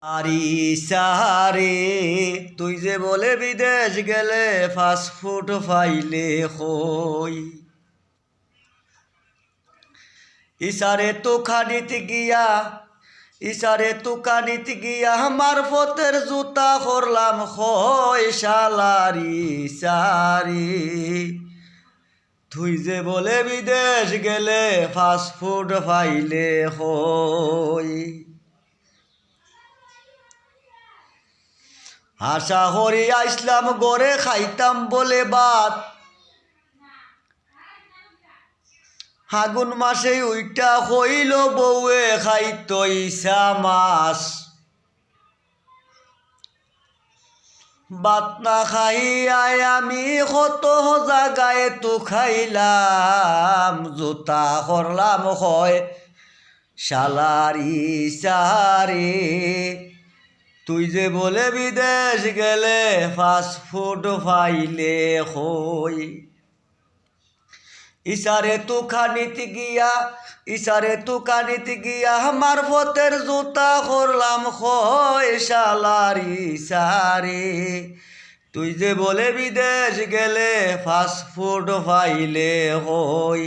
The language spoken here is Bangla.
আরি সারে তুই যে বলে বিদেশ গেলে ফাস্টফুড ফাইলে হই ইসারে তো খানিত গিয়া ইসারে তো কানিত গিয়া মারফতের জুতা করলাম হয় শালারি সারি তুই যে বলে বিদেশ গেলে ফাস্টফুড ফাইলে হই আশা হরি আসলাম গড়ে খাইতাম বলে বাত আগুন মাসে উইটা হইল বউয়ে খাইত ইসা মাছ বাত না খাইয়াই আমি কত জাগায় তো খাইলাম জুতা করলাম হয় শালারি সারে তুই যে বলে বিদেশ গেলে ফাস্টফুড ফাইলে হই ইসারে তো খানিত গিয়া ইসারে তো কানিত গিয়া মারফতের জুতা করলাম হয় শালারি সারে তুই যে বলে বিদেশ গেলে ফাস্টফুড ফাইলে হই।